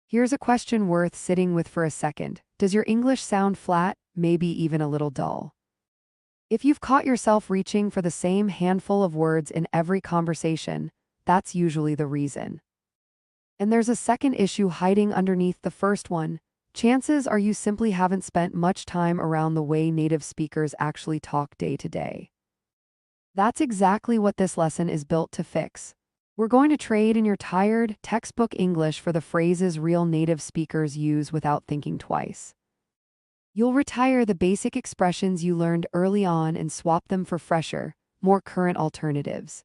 Here's a question worth sitting with for a second. Does your English sound flat, maybe even a little dull? If you've caught yourself reaching for the same handful of words in every conversation, that's usually the reason. And there's a second issue hiding underneath the first one. Chances are you simply haven't spent much time around the way native speakers actually talk day to day. That's exactly what this lesson is built to fix. We're going to trade in your tired, textbook English for the phrases real native speakers use without thinking twice. You'll retire the basic expressions you learned early on and swap them for fresher, more current alternatives.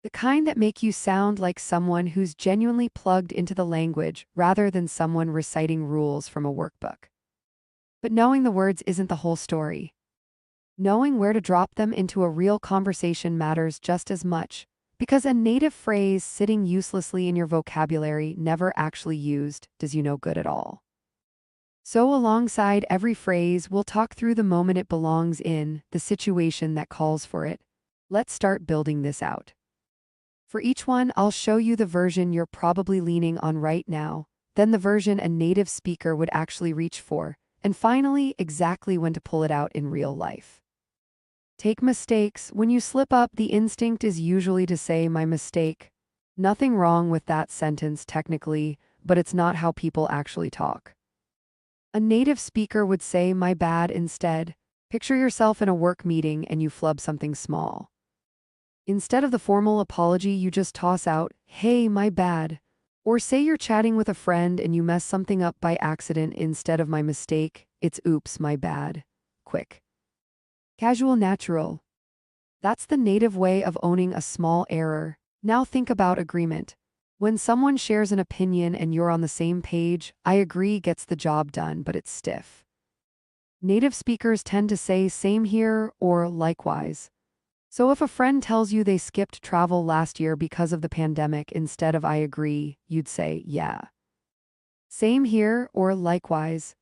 The kind that make you sound like someone who's genuinely plugged into the language rather than someone reciting rules from a workbook. But knowing the words isn't the whole story. Knowing where to drop them into a real conversation matters just as much, because a native phrase sitting uselessly in your vocabulary never actually used does you no good at all. So alongside every phrase, we'll talk through the moment it belongs in, the situation that calls for it. Let's start building this out. For each one, I'll show you the version you're probably leaning on right now, then the version a native speaker would actually reach for, and finally, exactly when to pull it out in real life. Take mistakes. When you slip up, the instinct is usually to say, "My mistake." Nothing wrong with that sentence technically, but it's not how people actually talk. A native speaker would say, "My bad," instead. Picture yourself in a work meeting and you flub something small. Instead of the formal apology, you just toss out, "Hey, my bad." Or say you're chatting with a friend and you mess something up by accident. Instead of "my mistake," it's "oops, my bad." Quick. Casual, natural. That's the native way of owning a small error. Now think about agreement. When someone shares an opinion and you're on the same page, "I agree" gets the job done, but it's stiff. Native speakers tend to say "same here" or "likewise." So if a friend tells you they skipped travel last year because of the pandemic, instead of "I agree," you'd say "yeah." Same here or likewise.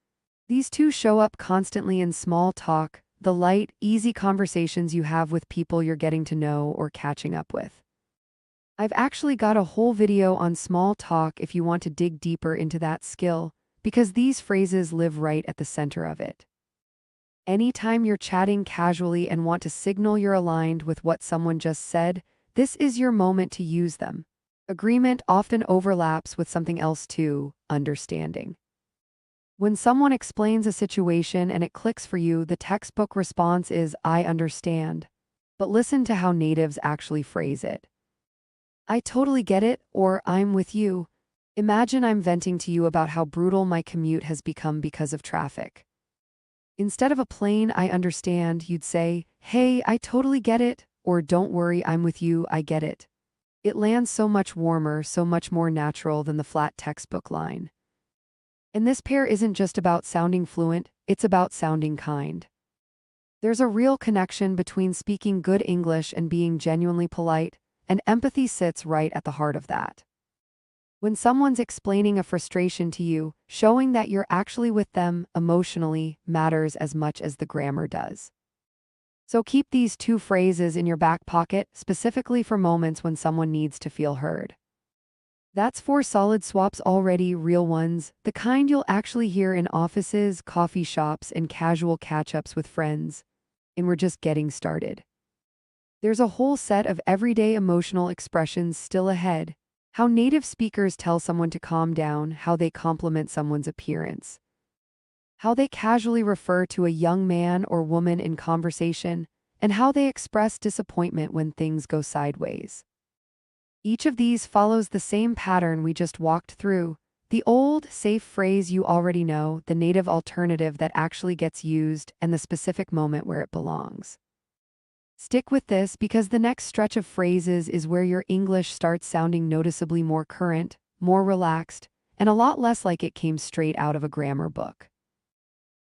These two show up constantly in small talk, the light, easy conversations you have with people you're getting to know or catching up with. I've actually got a whole video on small talk if you want to dig deeper into that skill, because these phrases live right at the center of it. Anytime you're chatting casually and want to signal you're aligned with what someone just said, this is your moment to use them. Agreement often overlaps with something else too, understanding. When someone explains a situation and it clicks for you, the textbook response is "I understand." But listen to how natives actually phrase it. "I totally get it," or "I'm with you." Imagine I'm venting to you about how brutal my commute has become because of traffic. Instead of a plain "I understand," you'd say, "Hey, I totally get it," or "Don't worry, I'm with you, I get it." It lands so much warmer, so much more natural than the flat textbook line. And this pair isn't just about sounding fluent, it's about sounding kind. There's a real connection between speaking good English and being genuinely polite, and empathy sits right at the heart of that. When someone's explaining a frustration to you, showing that you're actually with them emotionally matters as much as the grammar does. So keep these two phrases in your back pocket, specifically for moments when someone needs to feel heard. That's 4 solid swaps already, real ones, the kind you'll actually hear in offices, coffee shops, and casual catch-ups with friends. And we're just getting started. There's a whole set of everyday emotional expressions still ahead. How native speakers tell someone to calm down, how they compliment someone's appearance, how they casually refer to a young man or woman in conversation, and how they express disappointment when things go sideways. Each of these follows the same pattern we just walked through. The old, safe phrase you already know, the native alternative that actually gets used, and the specific moment where it belongs. Stick with this because the next stretch of phrases is where your English starts sounding noticeably more current, more relaxed, and a lot less like it came straight out of a grammar book.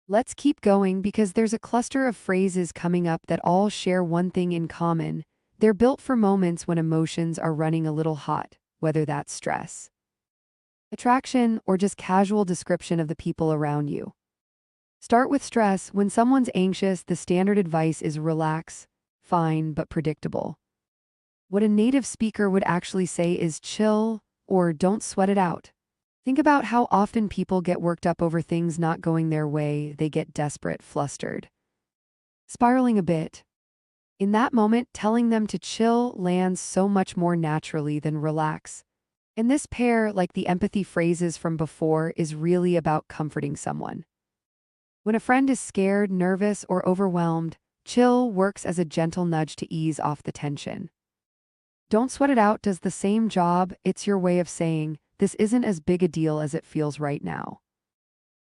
Let's keep going because there's a cluster of phrases coming up that all share one thing in common. They're built for moments when emotions are running a little hot, whether that's stress, attraction, or just casual description of the people around you. Start with stress. When someone's anxious, the standard advice is relax, fine but predictable. What a native speaker would actually say is chill or don't sweat it out. Think about how often people get worked up over things not going their way, they get desperate, flustered, spiraling a bit. In that moment, telling them to chill lands so much more naturally than relax. And this pair, like the empathy phrases from before, is really about comforting someone. When a friend is scared, nervous, or overwhelmed, chill works as a gentle nudge to ease off the tension. Don't sweat it out does the same job. It's your way of saying, this isn't as big a deal as it feels right now.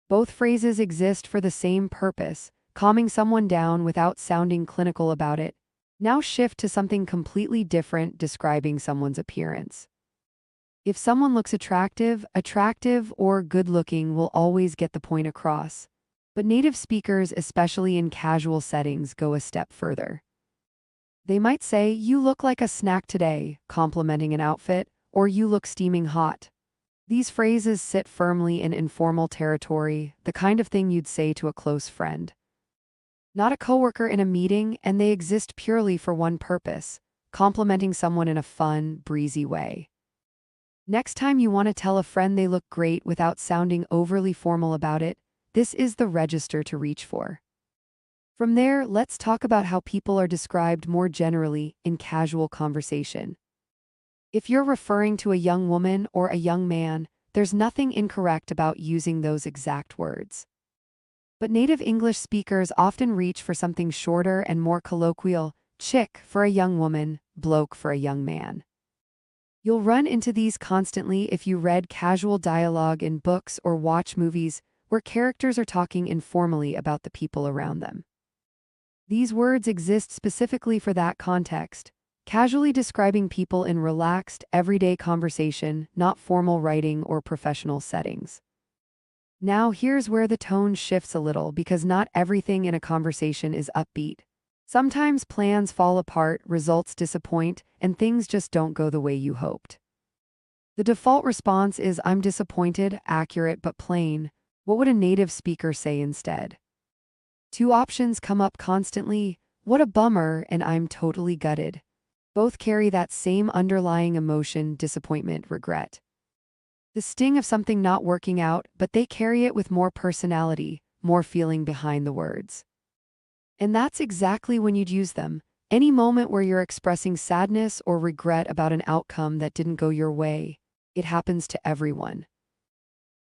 Both phrases exist for the same purpose, calming someone down without sounding clinical about it. Now shift to something completely different, describing someone's appearance. If someone looks attractive or good-looking will always get the point across. But native speakers, especially in casual settings, go a step further. They might say, "You look like a snack today," complimenting an outfit, or "You look steaming hot." These phrases sit firmly in informal territory, the kind of thing you'd say to a close friend. Not a coworker in a meeting, and they exist purely for one purpose, complimenting someone in a fun, breezy way. Next time you want to tell a friend they look great without sounding overly formal about it, this is the register to reach for. From there, let's talk about how people are described more generally in casual conversation. If you're referring to a young woman or a young man, there's nothing incorrect about using those exact words. But native English speakers often reach for something shorter and more colloquial: chick for a young woman, bloke for a young man. You'll run into these constantly if you read casual dialogue in books or watch movies where characters are talking informally about the people around them. These words exist specifically for that context, casually describing people in relaxed, everyday conversation, not formal writing or professional settings. Now, here's where the tone shifts a little because not everything in a conversation is upbeat. Sometimes plans fall apart, results disappoint, and things just don't go the way you hoped. The default response is, "I'm disappointed," accurate but plain. What would a native speaker say instead? Two options come up constantly: "What a bummer," and "I'm totally gutted." Both carry that same underlying emotion: disappointment, regret. The sting of something not working out, but they carry it with more personality, more feeling behind the words. And that's exactly when you'd use them. Any moment where you're expressing sadness or regret about an outcome that didn't go your way. It happens to everyone.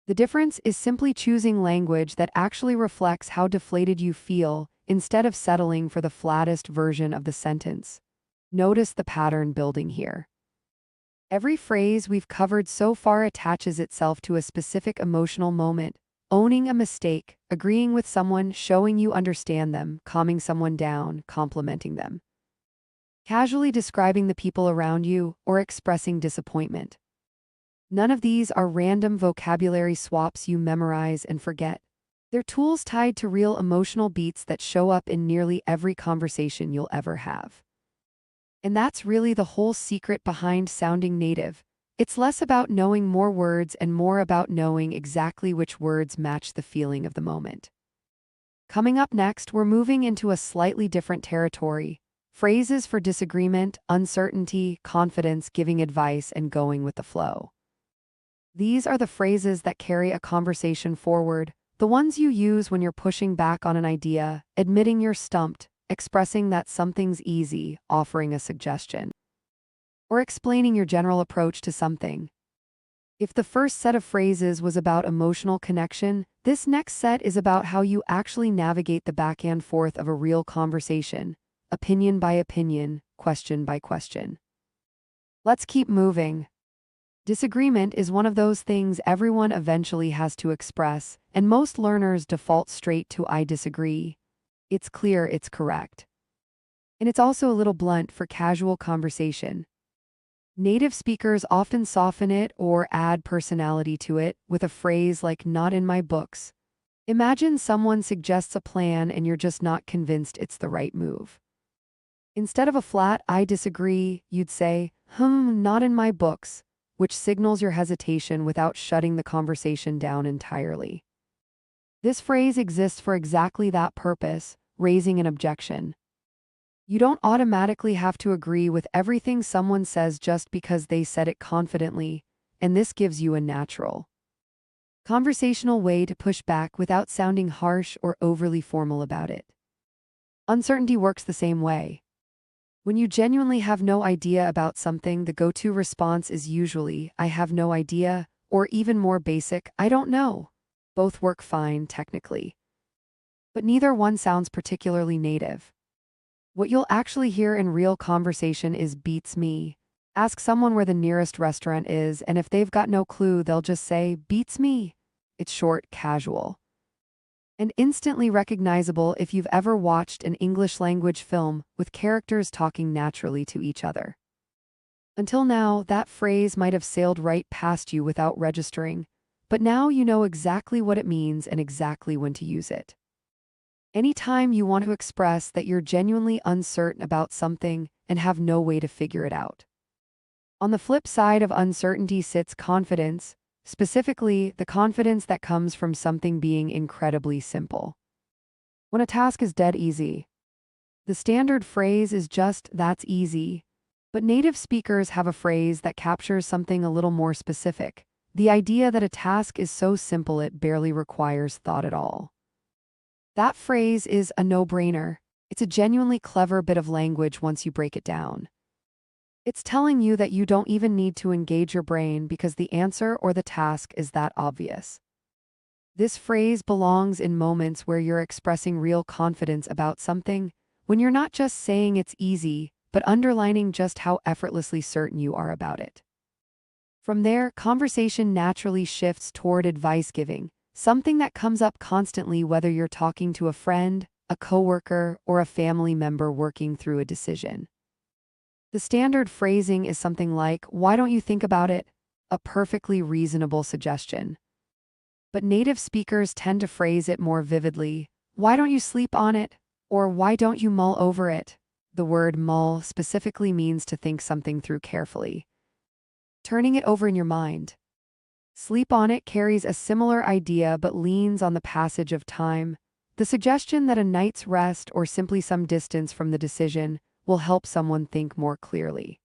The difference is simply choosing language that actually reflects how deflated you feel instead of settling for the flattest version of the sentence. Notice the pattern building here. Every phrase we've covered so far attaches itself to a specific emotional moment: owning a mistake, agreeing with someone, showing you understand them, calming someone down, complimenting them, casually describing the people around you, or expressing disappointment. None of these are random vocabulary swaps you memorize and forget. They're tools tied to real emotional beats that show up in nearly every conversation you'll ever have. And that's really the whole secret behind sounding native. It's less about knowing more words and more about knowing exactly which words match the feeling of the moment. Coming up next, we're moving into a slightly different territory: phrases for disagreement, uncertainty, confidence, giving advice, and going with the flow. These are the phrases that carry a conversation forward, the ones you use when you're pushing back on an idea, admitting you're stumped, expressing that something's easy, offering a suggestion, or explaining your general approach to something. If the first set of phrases was about emotional connection, this next set is about how you actually navigate the back and forth of a real conversation, opinion by opinion, question by question. Let's keep moving. Disagreement is one of those things everyone eventually has to express, and most learners default straight to "I disagree." It's clear, it's correct. And it's also a little blunt for casual conversation. Native speakers often soften it or add personality to it with a phrase like "not in my books." Imagine someone suggests a plan and you're just not convinced it's the right move. Instead of a flat "I disagree," you'd say, "not in my books," which signals your hesitation without shutting the conversation down entirely. This phrase exists for exactly that purpose: raising an objection. You don't automatically have to agree with everything someone says just because they said it confidently, and this gives you a natural conversational way to push back without sounding harsh or overly formal about it. Uncertainty works the same way. When you genuinely have no idea about something, the go-to response is usually, I have no idea, or even more basic, I don't know. Both work fine, technically. But neither one sounds particularly native. What you'll actually hear in real conversation is beats me. Ask someone where the nearest restaurant is, and if they've got no clue, they'll just say, beats me. It's short, casual, and instantly recognizable if you've ever watched an English language film with characters talking naturally to each other. Until now, that phrase might have sailed right past you without registering, but now you know exactly what it means and exactly when to use it. Anytime you want to express that you're genuinely uncertain about something and have no way to figure it out. On the flip side of uncertainty sits confidence, specifically the confidence that comes from something being incredibly simple. When a task is dead easy, the standard phrase is just, that's easy. But native speakers have a phrase that captures something a little more specific, the idea that a task is so simple it barely requires thought at all. That phrase is a no-brainer. It's a genuinely clever bit of language once you break it down. It's telling you that you don't even need to engage your brain because the answer or the task is that obvious. This phrase belongs in moments where you're expressing real confidence about something, when you're not just saying it's easy, but underlining just how effortlessly certain you are about it. From there, conversation naturally shifts toward advice giving, something that comes up constantly whether you're talking to a friend, a coworker, or a family member working through a decision. The standard phrasing is something like, why don't you think about it? A perfectly reasonable suggestion. But native speakers tend to phrase it more vividly, why don't you sleep on it? Or why don't you mull over it? The word mull specifically means to think something through carefully, turning it over in your mind. Sleep on it carries a similar idea but leans on the passage of time, the suggestion that a night's rest or simply some distance from the decision will help someone think more clearly.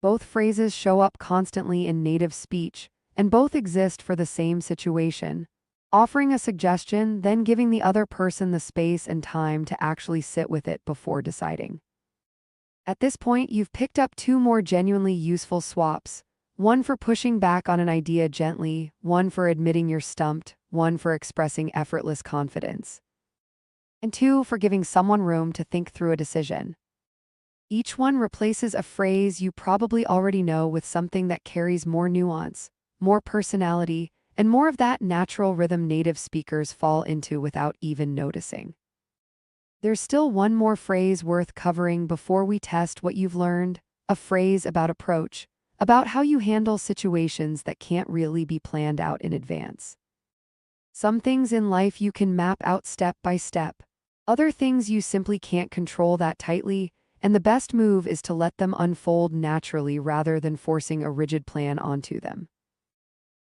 Both phrases show up constantly in native speech, and both exist for the same situation, offering a suggestion, then giving the other person the space and time to actually sit with it before deciding. At this point, you've picked up two more genuinely useful swaps, one for pushing back on an idea gently, one for admitting you're stumped, one for expressing effortless confidence, and two for giving someone room to think through a decision. Each one replaces a phrase you probably already know with something that carries more nuance, more personality, and more of that natural rhythm native speakers fall into without even noticing. There's still one more phrase worth covering before we test what you've learned, a phrase about approach, about how you handle situations that can't really be planned out in advance. Some things in life you can map out step by step, other things you simply can't control that tightly, and the best move is to let them unfold naturally rather than forcing a rigid plan onto them.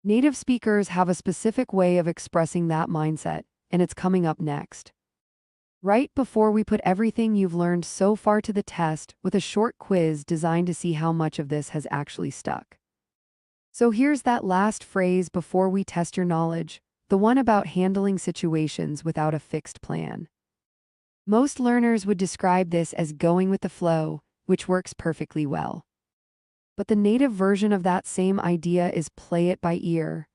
Native speakers have a specific way of expressing that mindset, and it's coming up next. Right before we put everything you've learned so far to the test with a short quiz designed to see how much of this has actually stuck. So here's that last phrase before we test your knowledge, the one about handling situations without a fixed plan. Most learners would describe this as going with the flow, which works perfectly well. But the native version of that same idea is play it by ear.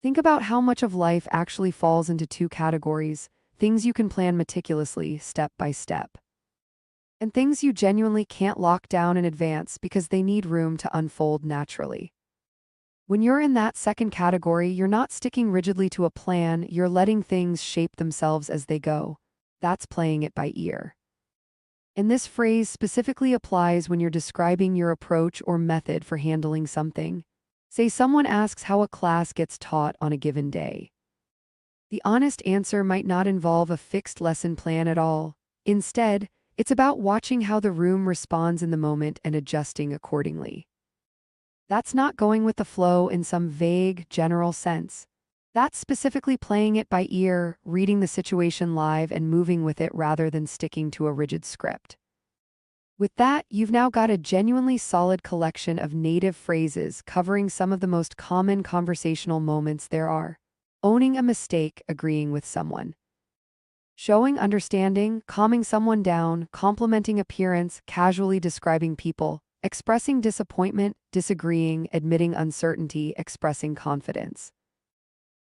Think about how much of life actually falls into two categories, things you can plan meticulously, step by step, and things you genuinely can't lock down in advance because they need room to unfold naturally. When you're in that second category, you're not sticking rigidly to a plan, you're letting things shape themselves as they go. That's playing it by ear. And this phrase specifically applies when you're describing your approach or method for handling something. Say someone asks how a class gets taught on a given day. The honest answer might not involve a fixed lesson plan at all. Instead, it's about watching how the room responds in the moment and adjusting accordingly. That's not going with the flow in some vague, general sense. That's specifically playing it by ear, reading the situation live and moving with it rather than sticking to a rigid script. With that, you've now got a genuinely solid collection of native phrases covering some of the most common conversational moments there are. owning a mistake, agreeing with someone. Showing understanding, calming someone down, complimenting appearance, casually describing people, expressing disappointment, disagreeing, admitting uncertainty, expressing confidence.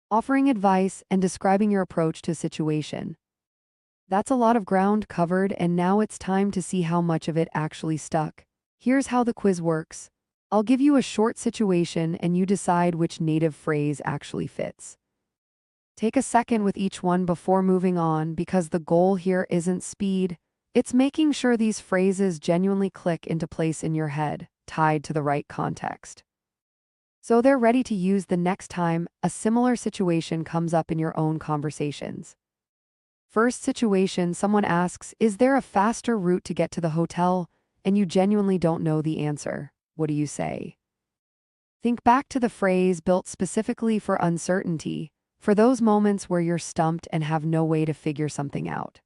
Offering advice and describing your approach to a situation. That's a lot of ground covered, and now it's time to see how much of it actually stuck. Here's how the quiz works. I'll give you a short situation and you decide which native phrase actually fits. Take a second with each one before moving on, because the goal here isn't speed, it's making sure these phrases genuinely click into place in your head, tied to the right context. So they're ready to use the next time a similar situation comes up in your own conversations. First situation, someone asks, "Is there a faster route to get to the hotel?" And you genuinely don't know the answer. What do you say? Think back to the phrase built specifically for uncertainty, for those moments where you're stumped and have no way to figure something out.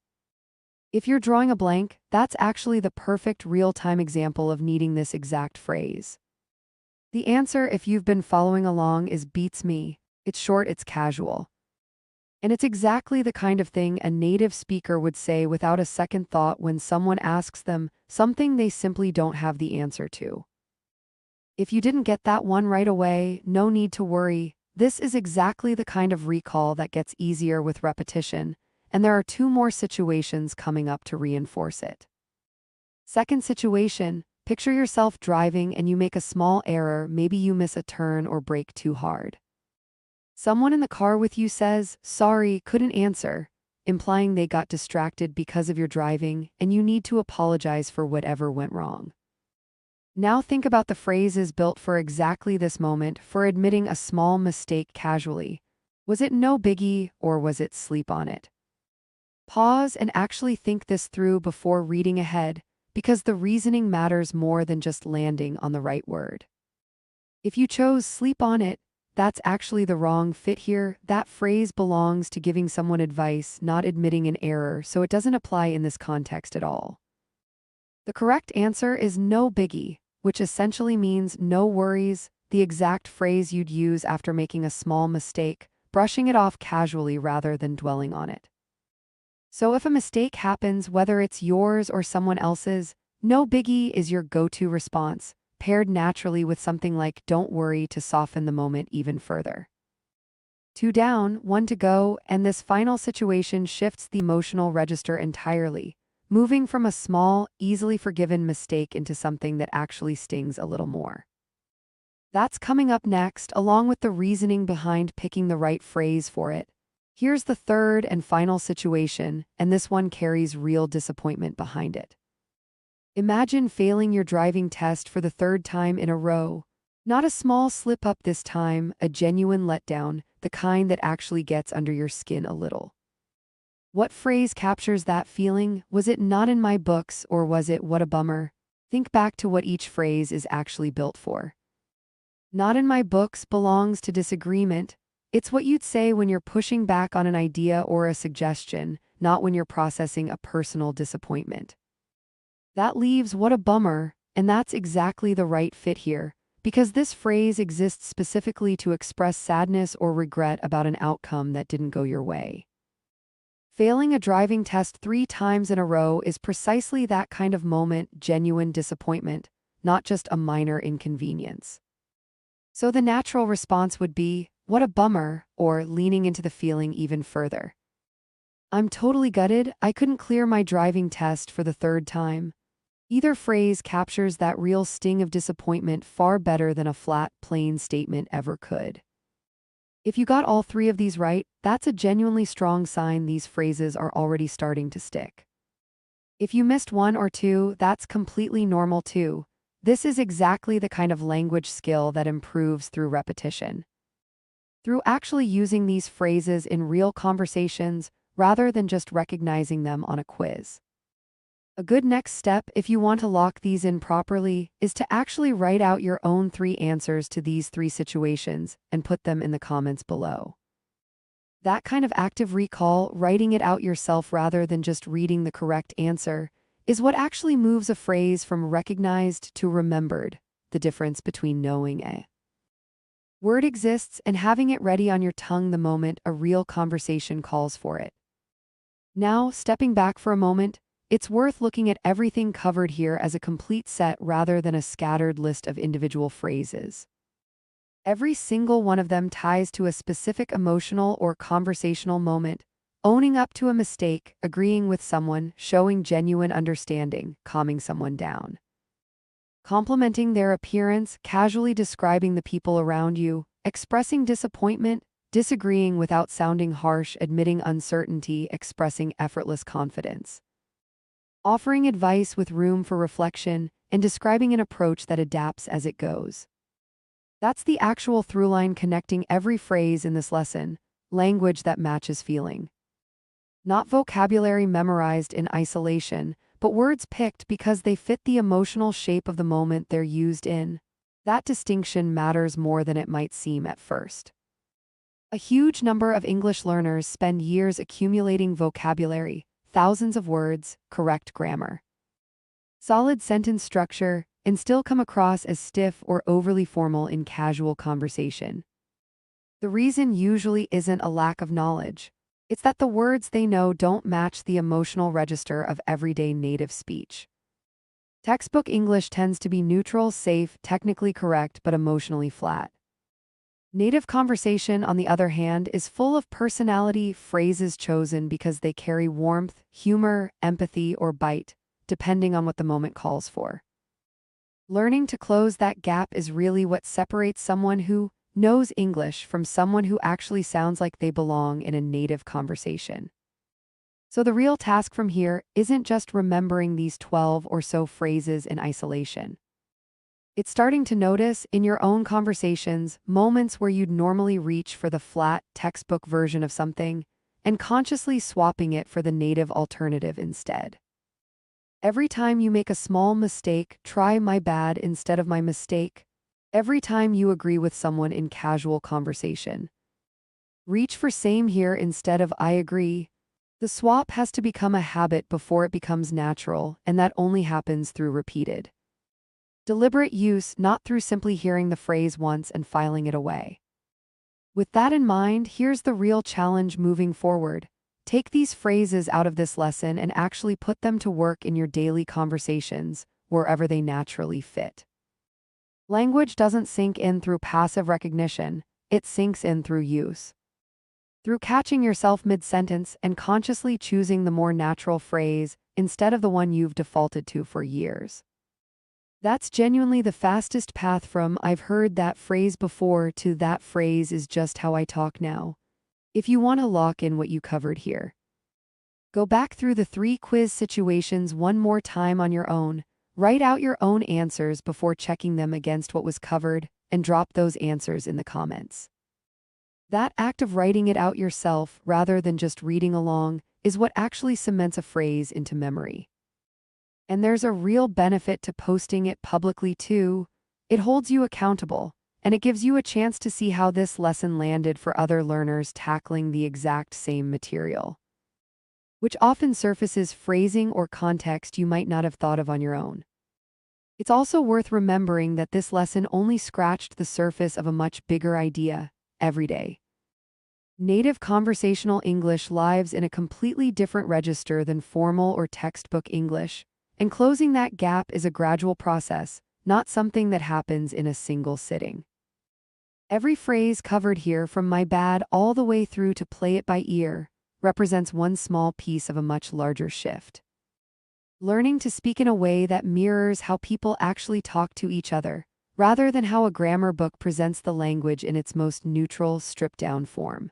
If you're drawing a blank, that's actually the perfect real-time example of needing this exact phrase. The answer, if you've been following along, is beats me. It's short, it's casual. And it's exactly the kind of thing a native speaker would say without a second thought when someone asks them something they simply don't have the answer to. If you didn't get that one right away, no need to worry. This is exactly the kind of recall that gets easier with repetition, and there are two more situations coming up to reinforce it. Second situation, picture yourself driving and you make a small error, maybe you miss a turn or brake too hard. Someone in the car with you says, "Sorry, couldn't answer," implying they got distracted because of your driving and you need to apologize for whatever went wrong. Now think about the phrases built for exactly this moment, for admitting a small mistake casually. Was it "no biggie" or was it "sleep on it"? Pause and actually think this through before reading ahead, because the reasoning matters more than just landing on the right word. If you chose "sleep on it," that's actually the wrong fit here. That phrase belongs to giving someone advice, not admitting an error, so it doesn't apply in this context at all. The correct answer is "no biggie," which essentially means "no worries," the exact phrase you'd use after making a small mistake, brushing it off casually rather than dwelling on it. So if a mistake happens, whether it's yours or someone else's, "no biggie" is your go-to response, paired naturally with something like "don't worry" to soften the moment even further. 2 down, 1 to go, and this final situation shifts the emotional register entirely, moving from a small, easily forgiven mistake into something that actually stings a little more. That's coming up next, along with the reasoning behind picking the right phrase for it. Here's the third and final situation, and this one carries real disappointment behind it. Imagine failing your driving test for the third time in a row. Not a small slip-up this time, a genuine letdown, the kind that actually gets under your skin a little. What phrase captures that feeling? Was it "not in my books" or was it "what a bummer"? Think back to what each phrase is actually built for. "Not in my books" belongs to disagreement. It's what you'd say when you're pushing back on an idea or a suggestion, not when you're processing a personal disappointment. That leaves "what a bummer," and that's exactly the right fit here, because this phrase exists specifically to express sadness or regret about an outcome that didn't go your way. Failing a driving test 3 times in a row is precisely that kind of moment, genuine disappointment, not just a minor inconvenience. So the natural response would be, "what a bummer," or leaning into the feeling even further. "I'm totally gutted, I couldn't clear my driving test for the third time." Either phrase captures that real sting of disappointment far better than a flat, plain statement ever could. If you got all 3 of these right, that's a genuinely strong sign these phrases are already starting to stick. If you missed 1 or 2, that's completely normal too. This is exactly the kind of language skill that improves through repetition. Through actually using these phrases in real conversations, rather than just recognizing them on a quiz. A good next step, if you want to lock these in properly, is to actually write out your own 3 answers to these 3 situations and put them in the comments below. That kind of active recall, writing it out yourself rather than just reading the correct answer, is what actually moves a phrase from recognized to remembered, the difference between knowing Word exists, and having it ready on your tongue the moment a real conversation calls for it. Now, stepping back for a moment, it's worth looking at everything covered here as a complete set rather than a scattered list of individual phrases. Every single one of them ties to a specific emotional or conversational moment, owning up to a mistake, agreeing with someone, showing genuine understanding, calming someone down, complimenting their appearance, casually describing the people around you, expressing disappointment, disagreeing without sounding harsh, admitting uncertainty, expressing effortless confidence, offering advice with room for reflection, and describing an approach that adapts as it goes. That's the actual through line connecting every phrase in this lesson, language that matches feeling. Not vocabulary memorized in isolation, but words picked because they fit the emotional shape of the moment they're used in. That distinction matters more than it might seem at first. A huge number of English learners spend years accumulating vocabulary, thousands of words, correct grammar, solid sentence structure, and still come across as stiff or overly formal in casual conversation. The reason usually isn't a lack of knowledge. It's that the words they know don't match the emotional register of everyday native speech. Textbook English tends to be neutral, safe, technically correct, but emotionally flat. Native conversation, on the other hand, is full of personality, phrases chosen because they carry warmth, humor, empathy, or bite, depending on what the moment calls for. Learning to close that gap is really what separates someone who knows English from someone who actually sounds like they belong in a native conversation. So the real task from here isn't just remembering these 12 or so phrases in isolation. It's starting to notice in your own conversations moments where you'd normally reach for the flat, textbook version of something and consciously swapping it for the native alternative instead. Every time you make a small mistake, try "my bad" instead of "my mistake." Every time you agree with someone in casual conversation, reach for "same here" instead of "I agree." The swap has to become a habit before it becomes natural, and that only happens through repeated, deliberate use, not through simply hearing the phrase once and filing it away. With that in mind, here's the real challenge moving forward. Take these phrases out of this lesson and actually put them to work in your daily conversations, wherever they naturally fit. Language doesn't sink in through passive recognition, it sinks in through use. Through catching yourself mid-sentence and consciously choosing the more natural phrase instead of the one you've defaulted to for years. That's genuinely the fastest path from "I've heard that phrase before" to "that phrase is just how I talk now." If you want to lock in what you covered here, go back through the 3 quiz situations one more time on your own, write out your own answers before checking them against what was covered, and drop those answers in the comments. That act of writing it out yourself, rather than just reading along, is what actually cements a phrase into memory. And there's a real benefit to posting it publicly too. It holds you accountable, and it gives you a chance to see how this lesson landed for other learners tackling the exact same material, which often surfaces phrasing or context you might not have thought of on your own. It's also worth remembering that this lesson only scratched the surface of a much bigger idea: every day. Native conversational English lives in a completely different register than formal or textbook English, and closing that gap is a gradual process, not something that happens in a single sitting. Every phrase covered here, from "my bad" all the way through to "play it by ear," represents one small piece of a much larger shift. Learning to speak in a way that mirrors how people actually talk to each other, rather than how a grammar book presents the language in its most neutral, stripped-down form.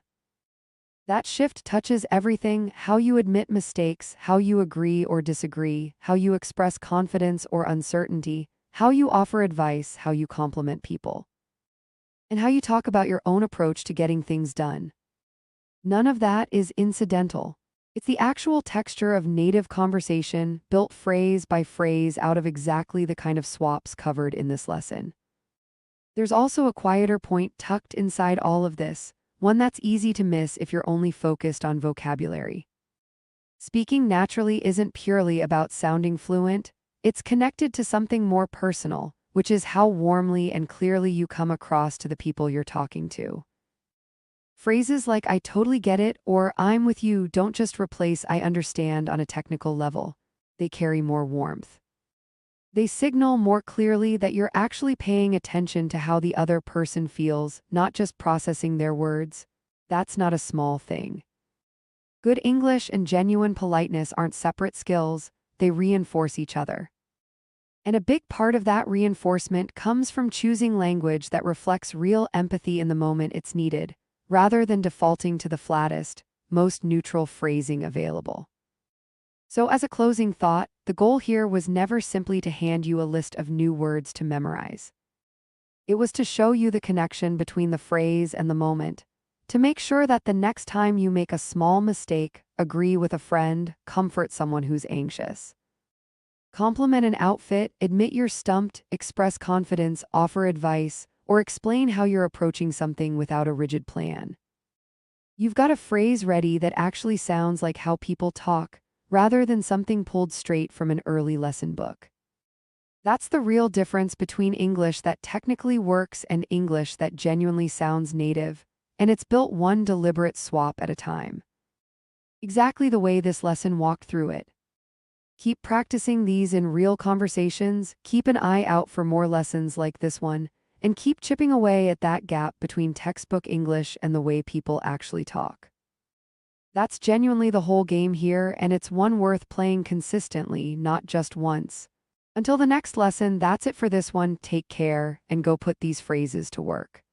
That shift touches everything: how you admit mistakes, how you agree or disagree, how you express confidence or uncertainty, how you offer advice, how you compliment people, and how you talk about your own approach to getting things done. None of that is incidental. It's the actual texture of native conversation, built phrase by phrase out of exactly the kind of swaps covered in this lesson. There's also a quieter point tucked inside all of this, one that's easy to miss if you're only focused on vocabulary. Speaking naturally isn't purely about sounding fluent, it's connected to something more personal, which is how warmly and clearly you come across to the people you're talking to. Phrases like "I totally get it" or "I'm with you" don't just replace "I understand" on a technical level. They carry more warmth. They signal more clearly that you're actually paying attention to how the other person feels, not just processing their words. That's not a small thing. Good English and genuine politeness aren't separate skills, they reinforce each other. And a big part of that reinforcement comes from choosing language that reflects real empathy in the moment it's needed, rather than defaulting to the flattest, most neutral phrasing available. So, as a closing thought, the goal here was never simply to hand you a list of new words to memorize. It was to show you the connection between the phrase and the moment, to make sure that the next time you make a small mistake, agree with a friend, comfort someone who's anxious, compliment an outfit, admit you're stumped, express confidence, offer advice, or explain how you're approaching something without a rigid plan. You've got a phrase ready that actually sounds like how people talk, rather than something pulled straight from an early lesson book. That's the real difference between English that technically works and English that genuinely sounds native, and it's built one deliberate swap at a time. Exactly the way this lesson walked through it. Keep practicing these in real conversations, keep an eye out for more lessons like this one, and keep chipping away at that gap between textbook English and the way people actually talk. That's genuinely the whole game here, and it's one worth playing consistently, not just once. Until the next lesson, that's it for this one. Take care, and go put these phrases to work.